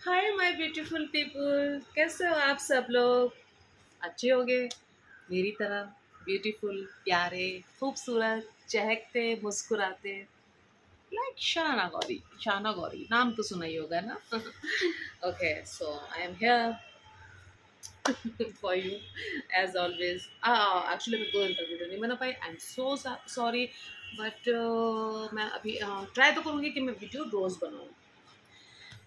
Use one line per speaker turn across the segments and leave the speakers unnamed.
Hi my beautiful people, कैसे हो आप सब लोग? अच्छे होंगे मेरी तरह। ब्यूटीफुल, प्यारे, खूबसूरत, चहकते, मुस्कुराते, लाइक शाना गौरी। शाना गौरी नाम तो सुना ही होगा ना। Okay, so I am here for you as always. Actually मैं 2 दिन तक वीडियो नहीं बना पाई, I am so sorry. But मैं अभी ट्राई तो करूँगी कि मैं वीडियो रोज़ बनाऊँ।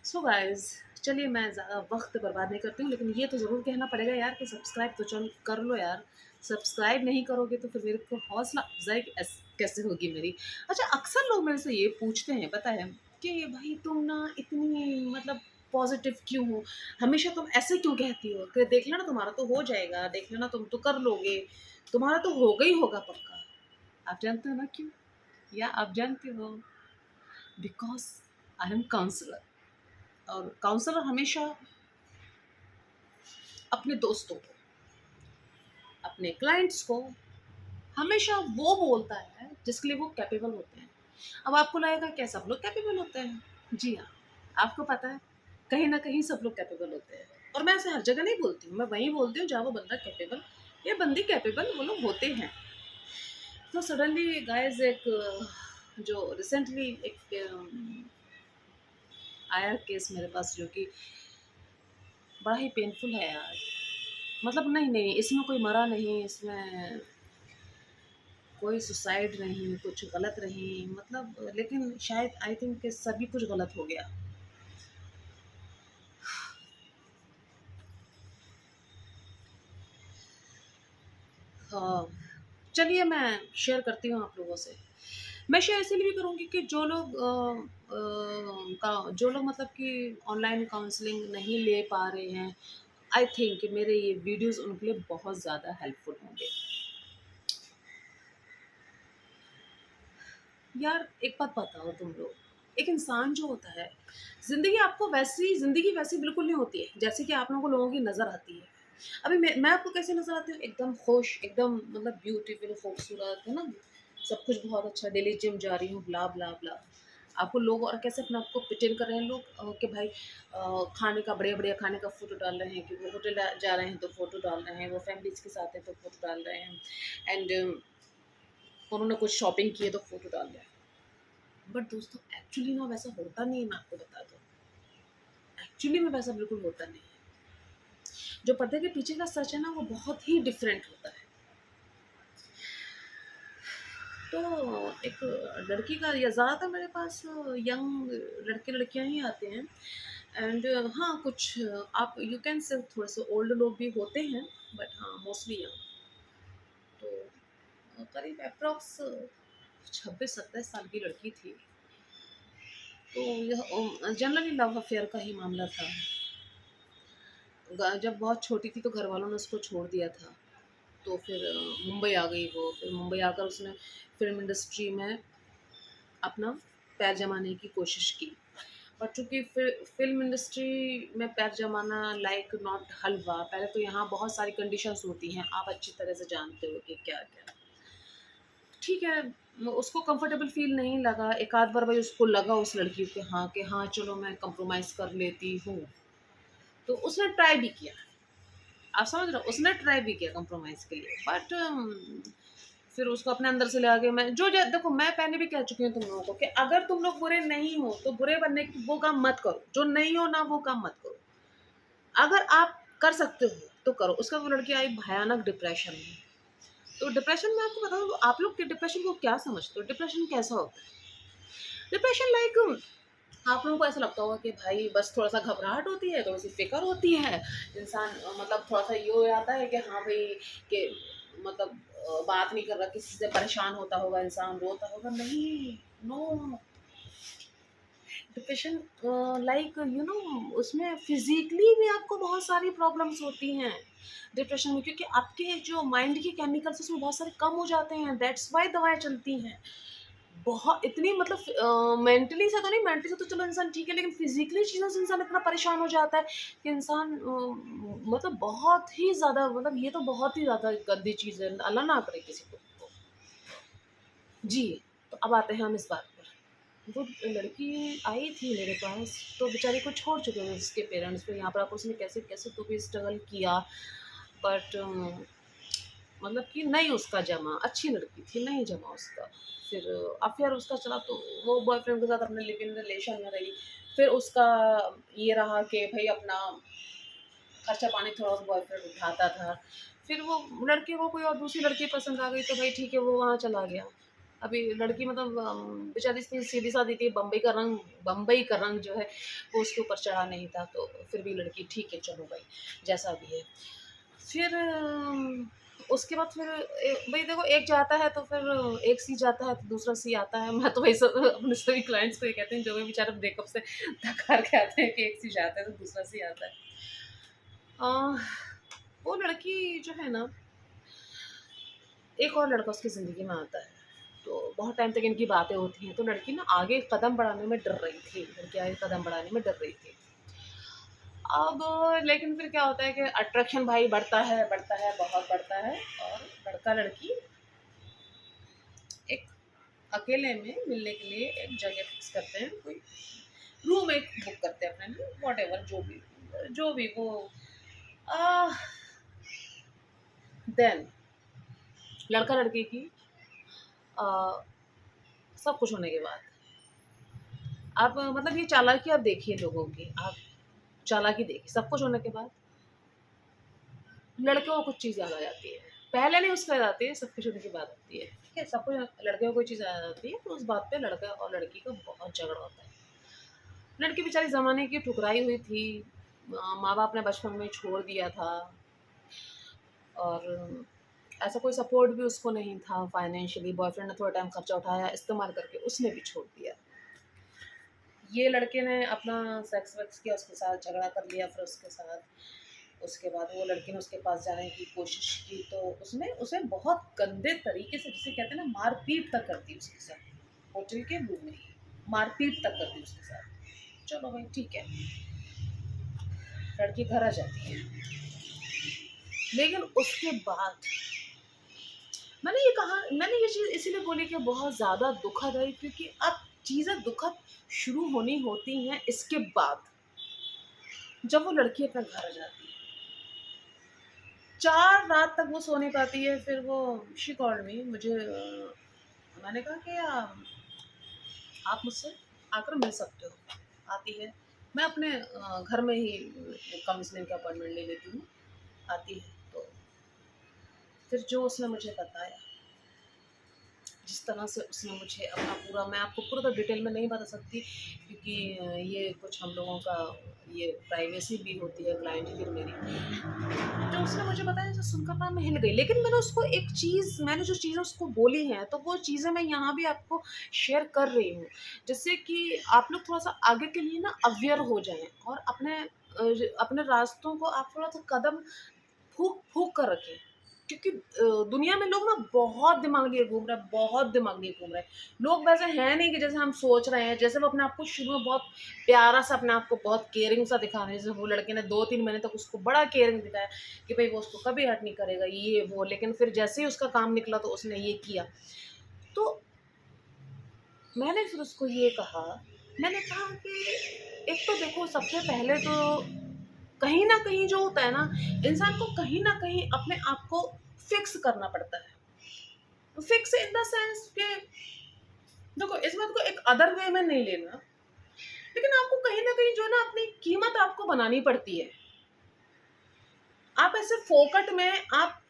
सो गाइस, चलिए मैं ज़्यादा वक्त बर्बाद नहीं करती हूँ, लेकिन ये तो ज़रूर कहना पड़ेगा यार कि सब्सक्राइब तो चल कर लो यार। सब्सक्राइब नहीं करोगे तो फिर मेरे को हौसला अफजाई कैसे होगी मेरी। अच्छा, अक्सर लोग मेरे से ये पूछते हैं, पता है, कि भाई तुम ना इतनी मतलब पॉजिटिव क्यों हो, हमेशा तुम ऐसे क्यों कहती हो कि देख लेना तुम्हारा तो हो जाएगा, देख लेना तुम तो कर लोगे, तुम्हारा तो होगा ही होगा पक्का। आप जानते हो ना क्यों? या आप जानते हो? Because I am counsellor. और काउंसलर हमेशा अपने दोस्तों को, अपने क्लाइंट्स को हमेशा वो बोलता है जिसके लिए वो कैपेबल होते हैं। अब आपको लगेगा क्या सब लोग कैपेबल होते हैं? जी हाँ, आपको पता है, कहीं ना कहीं सब लोग कैपेबल होते हैं। और मैं ऐसे हर जगह नहीं बोलती हूँ, मैं वहीं बोलती हूँ जहाँ वो बंदा कैपेबल या बंदी कैपेबल वो लोग होते हैं। तो सडनली गाइस, एक जो रिसेंटली एक आया केस मेरे पास, जो कि बड़ा ही पेनफुल है यार। मतलब नहीं नहीं, इसमें कोई मरा नहीं, इसमें कोई सुसाइड नहीं, कुछ गलत नहीं, मतलब लेकिन शायद आई थिंक कि सभी कुछ गलत हो गया। हाँ, चलिए मैं शेयर करती हूँ आप लोगों से। मैं शेयर इसलिए भी करूँगी कि जो लोग जो लोग मतलब कि ऑनलाइन काउंसलिंग नहीं ले पा रहे हैं, आई थिंक कि मेरे ये वीडियोस उनके लिए बहुत ज़्यादा हेल्पफुल होंगे। यार एक बात बताओ तुम लोग, एक इंसान जो होता है, ज़िंदगी वैसी बिल्कुल नहीं होती है जैसे कि आप लोगों को लोगों की नज़र आती है। अभी मैं आपको कैसे नज़र आती हूँ? एकदम खुश, एकदम मतलब ब्यूटीफुल, खूबसूरत, है ना? सब कुछ बहुत अच्छा, डेली जिम जा रही हूँ, ब्ला, ब्ला, ब्ला। आपको लोग और कैसे अपने आप को प्रिटेंड कर रहे हैं लोग, कि भाई खाने का बढ़िया-बढ़िया खाने का फ़ोटो डाल रहे हैं, कि वो होटल जा रहे हैं तो फ़ोटो डाल रहे हैं, वो फैमिलीज़ के साथ हैं तो फ़ोटो डाल रहे हैं, एंड उन्होंने कुछ शॉपिंग की है तो फ़ोटो डाल रहे हैं। बट दोस्तों, एक्चुअली ना वैसा होता नहीं है, मैं आपको बता दूँ। एक्चुअली में वैसा बिल्कुल होता नहीं है। जो पर्दे के पीछे का सच है ना, वो बहुत ही डिफरेंट होता है। तो एक लड़की का, या ज़्यादातर मेरे पास यंग लड़के लड़कियां ही आते हैं, एंड हाँ कुछ आप यू कैन से थोड़े से ओल्ड लोग भी होते हैं, बट हाँ मोस्टली यंग। तो करीब अप्रॉक्स 26-27 साल की लड़की थी। तो यह जनरली लव अफेयर का ही मामला था। जब बहुत छोटी थी तो घर वालों ने उसको छोड़ दिया था। तो फिर मुंबई आ गई वो। फिर मुंबई आकर उसने फ़िल्म इंडस्ट्री में अपना पैर जमाने की कोशिश की। बट चूँकि फ़िल्म इंडस्ट्री में पैर जमाना लाइक नॉट हलवा, पहले तो यहाँ बहुत सारी कंडीशंस होती हैं, आप अच्छी तरह से जानते हो कि क्या-क्या। ठीक है, उसको कंफर्टेबल फ़ील नहीं लगा, एक आध बार भाई उसको लगा उस लड़की को कि हाँ, चलो मैं कंप्रोमाइज़ कर लेती हूँ। तो उसने ट्राई भी किया। आप समझ रहे हो? उसने ट्राई भी किया कंप्रोमाइज़ के लिए, बट फिर उसको अपने अंदर से ले आके मैं जो ज देखो, मैं पहले भी कह चुकी हूँ तुम लोगों को कि अगर तुम लोग बुरे नहीं हो, तो बुरे बनने की वो काम मत करो। जो नहीं हो ना, वो काम मत करो। अगर आप कर सकते हो, तो करो। उसके बाद वो लड़की आई भयानक डिप्रेशन में। तो डिप्रेशन में आपको बताऊँ, आप लोग के डिप्रेशन को क्या समझते हो? डिप्रेशन कैसा होता है? डिप्रेशन लाइक आप लोगों को ऐसा लगता होगा कि भाई बस थोड़ा-सा घबराहट होती है, थोड़ी-सी फ़िक्र होती है, इंसान मतलब थोड़ा-सा ये हो जाता है कि हाँ भाई, कि मतलब बात नहीं कर रहा, किसी से परेशान होता होगा इंसान, रोता होगा। नहीं, नो। डिप्रेशन लाइक उसमें फिज़िकली भी आपको बहुत सारी प्रॉब्लम्स होती हैं डिप्रेशन में, क्योंकि आपके जो माइंड के केमिकल्स उसमें बहुत सारे कम हो जाते हैं, दैट्स व्हाई दवाएँ चलती हैं। बहुत इतनी मतलब मेंटली से तो नहीं, मेंटली से तो चलो इंसान ठीक है, लेकिन फिजिकली चीज़ों से इंसान इतना परेशान हो जाता है कि इंसान मतलब बहुत ही ज़्यादा, मतलब ये तो बहुत ही ज़्यादा गंदी चीज़ है, अल्लाह ना करे किसी को। जी, तो अब आते हैं हम इस बात पर। वो लड़की आई थी मेरे पास, तो बेचारी को छोड़ चुके थे उसके पेरेंट्स, फिर यहाँ पर आकर उसने कैसे कैसे तो भी स्ट्रगल किया, बट मतलब कि नहीं उसका जमा, अच्छी लड़की थी, नहीं जमा उसका। फिर अफेयर उसका चला, तो वो बॉयफ्रेंड के साथ अपने लिव इन रिलेशन में रही। फिर उसका ये रहा कि भई अपना खर्चा पानी थोड़ा बहुत बॉयफ्रेंड उठाता था। फिर वो लड़के को कोई और दूसरी लड़की पसंद आ गई, तो भाई ठीक है, वो वहाँ चला गया। अभी लड़की मतलब बेचारी इतनी सीधी-सादी थी, बम्बई का रंग जो है वो उसके ऊपर चढ़ा नहीं था, तो फिर भी लड़की ठीक है, चलो भाई जैसा भी है। फिर उसके बाद फिर भई देखो, एक जाता है तो फिर एक सी जाता है तो दूसरा सी आता है। मैं तो वही सब अपने सभी क्लाइंट्स को ये कहती हूँ, जो भी बेचारे ब्रेकअप से थक हार के आते हैं, कि एक सी जाता है तो दूसरा सी आता है। अ, वो लड़की जो है ना, एक और लड़का उसकी ज़िंदगी में आता है, तो बहुत टाइम तक इनकी बातें होती हैं, तो लड़की ना आगे कदम बढ़ाने में डर रही थी, लड़की आगे कदम बढ़ाने में डर रही थी। अब लेकिन फिर क्या होता है कि अट्रैक्शन भाई बढ़ता है, बहुत बढ़ता है, और लड़का-लड़की एक अकेले में मिलने के लिए एक जगह फिक्स करते हैं, कोई रूम एक बुक करते हैं अपने लिए, व्हाटएवर जो भी वो आह, देन लड़का-लड़की की अ, सब कुछ होने के बाद, आप मतलब ये चालाकी आप देखिए लोगों की, आप चालाकी देखिए, सब कुछ होने के बाद लड़के को कुछ चीज़ याद आ जाती है। पहले नहीं उसको याद आती है, सब कुछ होने के बाद आती है। ठीक है? सब कुछ लड़के को कोई चीज़ याद आती है, तो उस बात पे लड़का और लड़की का बहुत झगड़ा होता है। लड़की बेचारी ज़माने की ठुकराई हुई थी, माँ-बाप ने बचपन में छोड़ दिया था, और ऐसा कोई सपोर्ट भी उसको नहीं था फाइनेंशियली, बॉयफ्रेंड ने थोड़ा टाइम खर्चा उठाया, इस्तेमाल करके उसने भी छोड़ दिया। ये लड़के ने अपना सेक्स-वेक्स किया, उसके साथ झगड़ा कर लिया, फिर उसके साथ उसके बाद वो लड़की ने उसके पास जाने की कोशिश की, तो उसने उसे बहुत गंदे तरीके से, जिसे कहते हैं ना, मारपीट तक कर दी उसके साथ, होटल के रूम में ही मारपीट तक कर दी उसके साथ। चलो भाई ठीक है, लड़की घर आ जाती है, लेकिन उसके बाद मैंने ये चीज़ इसीलिए बोली कि बहुत ज़्यादा दुखद है, क्योंकि अब चीज़ें दुखद शुरू होनी होती हैं इसके बाद, जब वो लड़की अपने घर आ जाती है। 4 रात तक वो सो नहीं पाती है, फिर वो शी कॉल्ड मी, मुझे मैंने कहा कि आप मुझसे आकर मिल सकते हो। आती है, मैं अपने घर में ही काउंसलिंग का अपॉइंटमेंट ले लेती हूँ, आती है, तो फिर जो उसने मुझे बताया, जिस तरह से उसने मुझे अपना पूरा, मैं आपको पूरा तो डिटेल में नहीं बता सकती, क्योंकि ये कुछ हम लोगों का ये प्राइवेसी भी होती है क्लाइंट की और मेरी। जो उसने मुझे बताया, जो सुनकर ना मैं हिल गई, लेकिन मैंने जो चीज़ें उसको बोली हैं, तो वो चीज़ें मैं यहाँ भी आपको शेयर कर रही हूँ, जिससे कि आप लोग थोड़ा-सा आगे के लिए ना अवेयर हो जाएँ, और अपने रास्तों को आप थोड़ा-सा कदम फूँक कर रखें। क्योंकि दुनिया में लोग ना बहुत दिमाग लिए घूम रहे हैं, बहुत दिमाग लिए घूम रहे हैं। लोग वैसे हैं नहीं कि जैसे हम सोच रहे हैं, जैसे वो अपने आप को शुरू में बहुत प्यारा-सा, अपने आप को बहुत केयरिंग सा दिखा रहे हैं। जैसे वो लड़के ने 2-3 महीने तक उसको बड़ा केयरिंग दिखाया कि भई वो उसको कभी हर्ट नहीं करेगा, ये वो। लेकिन फिर जैसे ही उसका काम निकला तो उसने ये किया। तो मैंने फिर उसको ये कहा, मैंने कहा कि एक तो देखो, सबसे पहले तो कहीं न कहीं जो होता है ना, इंसान को कहीं न कहीं अपने आप को फ़िक्स करना पड़ता है। फ़िक्स इन द सेंस कि देखो, इस बात को एक अदर वे में नहीं लेना, लेकिन आपको कहीं न कहीं जो है ना, अपनी कीमत आपको बनानी पड़ती है। आप ऐसे फोकट में आप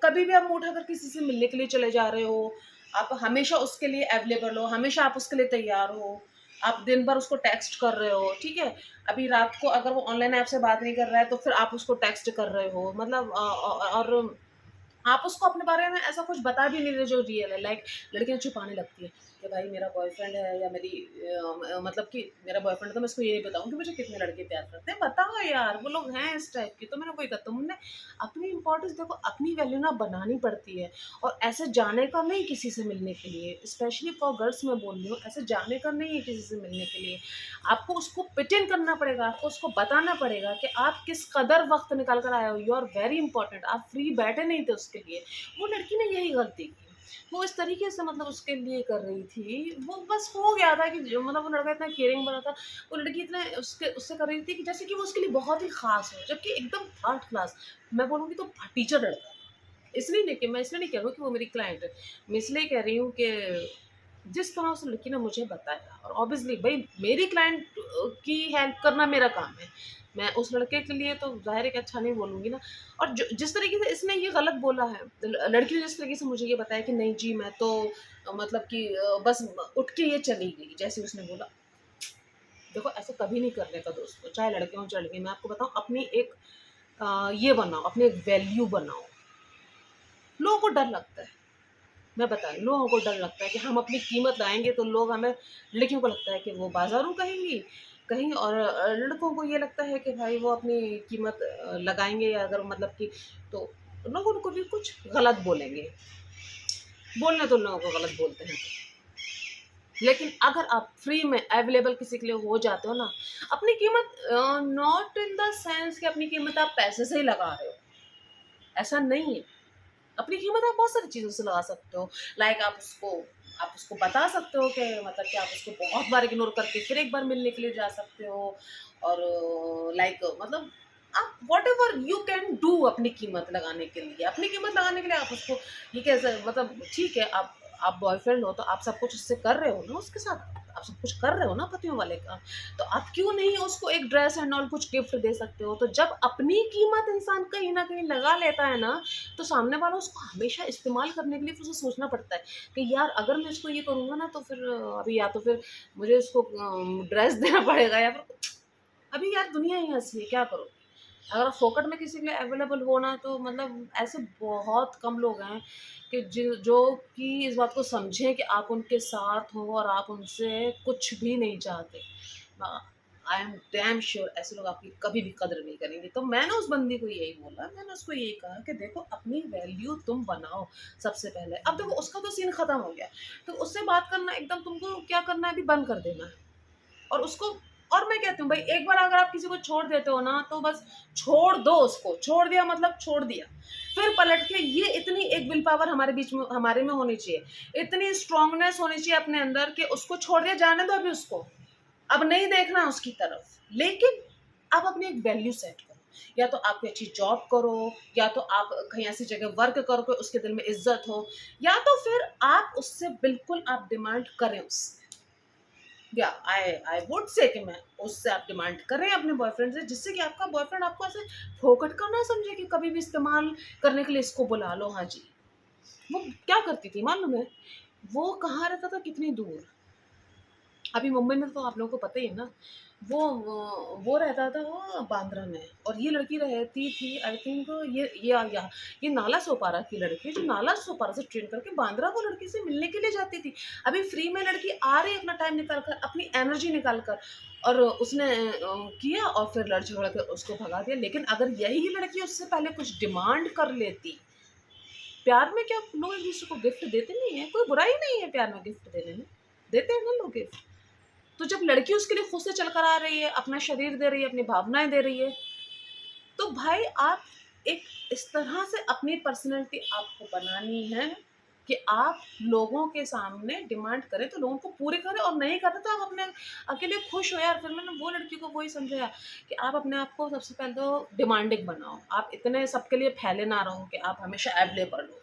कभी भी आप मुँह उठाकर किसी से मिलने के लिए चले जा रहे हो, आप हमेशा उसके लिए अवेलेबल हो, हमेशा आप उसके लिए तैयार हो, आप दिन भर उसको टेक्स्ट कर रहे हो, ठीक है? अभी रात को अगर वो ऑनलाइन ऐप से बात नहीं कर रहा है, तो फिर आप उसको टेक्स्ट कर रहे हो, मतलब और आप उसको अपने बारे में ऐसा कुछ बता भी नहीं रहे जो रियल है। लाइक लड़कियाँ छुपाने लगती हैं कि भाई मेरा बॉयफ्रेंड है, या मेरी मतलब कि मेरा बॉयफ्रेंड है, तो मैं इसको ये नहीं बताऊँ कि मुझे कितने लड़के प्यार करते हैं। बताओ यार, वो लोग हैं इस टाइप के। तो मैंने वही कहा, तुमने अपनी इम्पोर्टेंस देखो, अपनी वैल्यू ना बनानी पड़ती है, और ऐसे जाने का नहीं किसी से मिलने के लिए, स्पेशली फॉर गर्ल्स मैं बोल रही हूँ, ऐसे जाने का नहीं है किसी से मिलने के लिए। आपको उसको पिट इन करना पड़ेगा, आपको उसको बताना पड़ेगा कि आप किस कदर वक़्त निकाल कर आए हो, यू आर वेरी इंपॉर्टेंट, आप फ्री बैठे नहीं थे उसके लिए। वो लड़की ने यही गलती की। वो इस तरीके से मतलब उसके लिए कर रही थी, वो बस हो गया था कि जो मतलब वो लड़का इतना केयरिंग वाला था, वो लड़की इतना उसके उससे कर रही थी कि जैसे कि वो उसके लिए बहुत ही ख़ास हो, जबकि एकदम थर्ड क्लास, मैं बोलूँगी तो टीचर लड़का था। इसलिए नहीं कि मैं इसलिए नहीं कह रही हूँ कि वो मेरी क्लाइंट है, मैं इसलिए कह रही हूँ कि जिस तरह उस लड़की ने मुझे बताया, और ऑब्वियसली भई मेरी क्लाइंट की हेल्प करना मेरा काम है। मैं उस लड़के के लिए तो ज़ाहिर है कि अच्छा नहीं बोलूँगी ना। और जो जिस तरीके से इसने ये गलत बोला है, लड़की ने जिस तरीके से मुझे ये बताया कि नहीं जी मैं तो मतलब कि बस उठ के ये चली गई, जैसे उसने बोला। देखो ऐसा कभी नहीं करने का दोस्तों, चाहे लड़के हों चाहे लड़की। मैं आपको बताऊँ अपनी एक ये बनाओ, अपनी एक वैल्यू बनाओ। लोगों को डर लगता है, मैं बता रही हूँ, लोगों को डर लगता है कि हम अपनी कीमत लगाएँगे तो लोग हमें, लड़कियों को लगता है कि वो बाज़ारू कहेंगी कहीं, और लड़कों को ये लगता है कि भाई वो अपनी कीमत लगाएँगे, या अगर मतलब कि तो लोग उनको भी कुछ गलत बोलेंगे। बोलना तो लोगों को गलत बोलते हैं। लेकिन अगर आप फ्री में अवेलेबल किसी के लिए हो जाते हो ना, अपनी कीमत नॉट इन द सेंस कि अपनी कीमत आप पैसे से ही लगा रहे हो, ऐसा नहीं है। अपनी कीमत आप बहुत सारी चीज़ों से लगा सकते हो। लाइक आप उसको बता सकते हो कि मतलब कि आप उसको बहुत बार इग्नोर करके फिर एक बार मिलने के लिए जा सकते हो, और लाइक मतलब आप व्हाटएवर यू कैन डू अपनी कीमत लगाने के लिए। अपनी कीमत लगाने के लिए आप उसको ये कैसे मतलब ठीक है, आप बॉयफ्रेंड हो तो आप सब कुछ उससे कर रहे हो ना, उसके साथ आप सब कुछ कर रहे हो ना पतियों वाले का, तो आप क्यों नहीं उसको एक ड्रेस एंड ऑल कुछ गिफ्ट दे सकते हो। तो जब अपनी कीमत इंसान कहीं ना कहीं लगा लेता है ना, तो सामने वाला उसको हमेशा इस्तेमाल करने के लिए फिर उसे सोचना पड़ता है कि यार अगर मैं इसको ये करूँगा ना तो फिर अभी या तो फिर मुझे इसको ड्रेस देना पड़ेगा, या फिर अभी यार दुनिया ही ऐसी है, क्या करो। अगर आप फोकट में किसी के लिए अवेलेबल हो ना, तो मतलब ऐसे बहुत कम लोग हैं कि जो कि इस बात को समझें कि आप उनके साथ हो और आप उनसे कुछ भी नहीं चाहते। आई एम डैम श्योर ऐसे लोग आपकी कभी भी कदर नहीं करेंगे। तो मैंने उस बंदी को यही बोला, मैंने उसको यही कहा कि देखो अपनी वैल्यू तुम बनाओ सबसे पहले। अब देखो उसका तो सीन खत्म हो गया, तो उससे बात करना एकदम तुमको क्या करना है, अभी बंद कर देना है। और उसको, और मैं कहती हूँ भाई एक बार अगर आप किसी को छोड़ देते हो ना, तो बस छोड़ दो उसको। छोड़ दिया मतलब छोड़ दिया। फिर पलट के ये इतनी एक विल पावर हमारे बीच में, हमारे में होनी चाहिए, इतनी स्ट्रांगनेस होनी चाहिए अपने अंदर कि उसको छोड़ दिया, जाने दो अभी उसको, अब नहीं देखना उसकी तरफ। लेकिन आप अपनी एक वैल्यू सेट करो, या तो आप कोई अच्छी जॉब करो, या तो आप कहीं ऐसी जगह वर्क करो कि उसके दिल में इज्जत हो, या तो फिर आप उससे बिल्कुल आप डिमांड करें उससे। या आई वुड से कि मैं उससे आप डिमांड करें अपने बॉयफ्रेंड से, जिससे कि आपका बॉयफ्रेंड आपको ऐसे फोकट का ना समझे कि कभी भी इस्तेमाल करने के लिए इसको बुला लो। हाँ जी, वो क्या करती थी मालूम है, वो कहाँ रहता था, कितनी दूर, अभी मुंबई में तो आप लोगों को पता ही है ना। वो रहता था बांद्रा में, और ये लड़की रहती थी आई थिंक ये नाला सोपारा की लड़की है, जो नाला सोपारा से ट्रेन करके बांद्रा वो लड़की से मिलने के लिए जाती थी। अभी फ्री में लड़की आ रही है अपना टाइम निकाल कर, अपनी एनर्जी निकाल कर, और उसने किया और फिर लड़ झगड़ कर उसको भगा दिया। लेकिन अगर यही लड़की उससे पहले कुछ डिमांड कर लेती, प्यार में क्या लोग एक दूसरे को गिफ्ट देते नहीं है, कोई बुराई नहीं है प्यार में गिफ्ट देने में, देते हैं ना लोग गिफ्ट। तो जब लड़की उसके लिए खुद से चल कर आ रही है, अपना शरीर दे रही है, अपनी भावनाएं दे रही है, तो भाई आप एक इस तरह से अपनी पर्सनैलिटी आपको बनानी है कि आप लोगों के सामने डिमांड करें तो लोगों को पूरे करें, और नहीं करते तो आप अपने अकेले खुश हो यार। फिर मैंने वो लड़की को वही समझाया कि आप अपने आप को सबसे पहले तो डिमांडिंग बनाओ, आप इतने सबके लिए फैले ना रहो कि आप हमेशा अवेलेबल हो,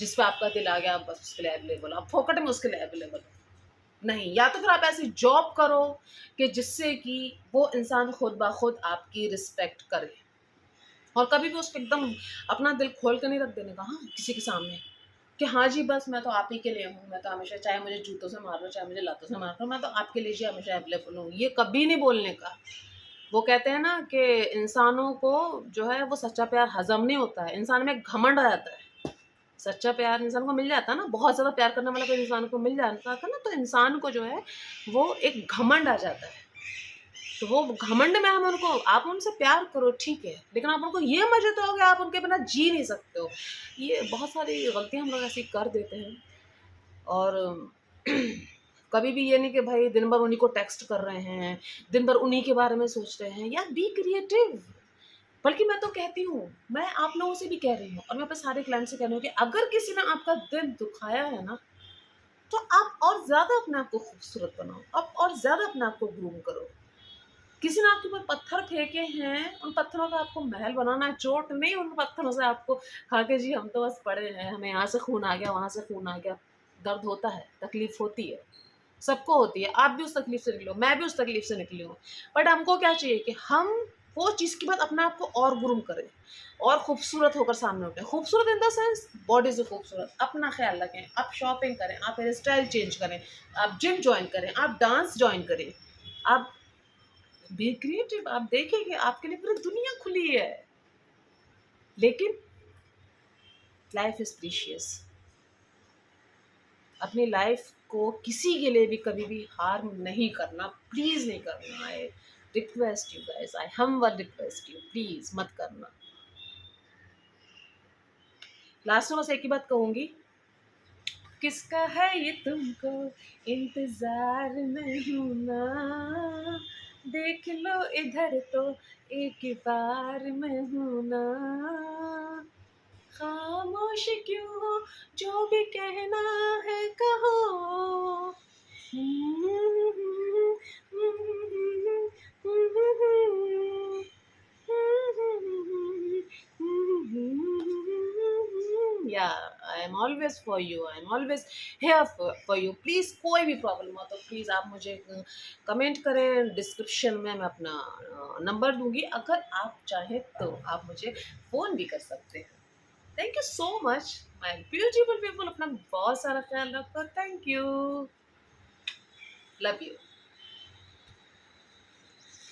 जिस पे आपका दिल आ गया आप बस उसके लिए अवेलेबल हो, आप फोकट में उसके लिए अवेलेबल हो। नहीं, या तो फिर आप ऐसी जॉब करो कि जिससे कि वो इंसान खुद ब खुद आपकी रिस्पेक्ट करे, और कभी भी उसको एकदम अपना दिल खोल के नहीं रख देने का हाँ किसी के सामने, कि हाँ जी बस मैं तो आप ही के लिए हूँ, मैं तो हमेशा, चाहे मुझे जूतों से मार लो चाहे मुझे लातों से मार लो, मैं तो आपके लिए ही हमेशा अवेलेबल हूँ, ये कभी नहीं बोलने का। वो कहते हैं ना कि इंसानों को जो है वो सच्चा प्यार हजम नहीं होता है, इंसान में घमंड आ जाता है। सच्चा प्यार इंसान को मिल जाता है ना, बहुत ज़्यादा प्यार करने वाला कोई इंसान को मिल जाता है ना, तो इंसान को जो है वो एक घमंड आ जाता है। तो वो घमंड में हम उनको, आप उनसे प्यार करो ठीक है, लेकिन आप उनको ये मत जताओ कि आप उनके बिना जी नहीं सकते हो। ये बहुत सारी गलतियाँ हम लोग ऐसी कर देते हैं। और कभी भी ये नहीं कि भाई दिन भर उन्हीं को टेक्स्ट कर रहे हैं, दिन भर उन्हीं के बारे में सोच रहे हैं। यार बी क्रिएटिव, बल्कि मैं तो कहती हूँ, मैं आप लोगों से भी कह रही हूँ और मैं अपने सारे क्लाइंट से कह रही हूँ कि अगर किसी ने आपका दिल दुखाया है ना, तो आप और ज़्यादा अपने आप को खूबसूरत बनाओ, आप और ज़्यादा अपने आप को ग्रूम करो। किसी ने आपके ऊपर पत्थर फेंके हैं, उन पत्थरों का आपको महल बनाना है, चोट नहीं उन पत्थरों से आपको खा के जी हम तो बस पड़े हैं, हमें यहाँ से खून आ गया, वहाँ से खून आ गया। दर्द होता है, तकलीफ़ होती है, सबको होती है, आप भी उस तकलीफ़ से निकले हो, मैं भी उस तकलीफ़ से निकली हूँ। बट हमको क्या चाहिए कि हम वो चीज़ के बाद अपने आप को और ग्रूम करें और खूबसूरत होकर सामने उठें। खूबसूरत इन द सेंस बॉडी से खूबसूरत, अपना ख़्याल रखें, आप शॉपिंग करें, आप हेयर स्टाइल चेंज करें, आप जिम जॉइन करें, आप डांस जॉइन करें, आप बी क्रिएटिव, आप देखें कि आपके लिए पूरी दुनिया खुली है। लेकिन लाइफ इज़ प्रीशियस। अपनी लाइफ को किसी के लिए भी कभी भी हार्म नहीं करना, प्लीज़ नहीं करना। I request you guys, I humble request you, please मत करना। लास्ट में बस एक ही बात कहूँगी, किसका है ये तुमको इंतजार में हूँ ना, देख लो इधर तो एक बार मैं हूँ ना, खामोश क्यों हो, जो भी कहना है कहो। Yeah, I am always for you. I am always here for you. Please कोई भी प्रॉब्लम हो तो प्लीज़ आप मुझे कमेंट करें, डिस्क्रिप्शन में मैं अपना नंबर दूंगी, अगर आप चाहें तो आप मुझे फ़ोन भी कर सकते हैं। Thank you so much my beautiful people, अपना बहुत सारा ख्याल रखो। Thank you, love you.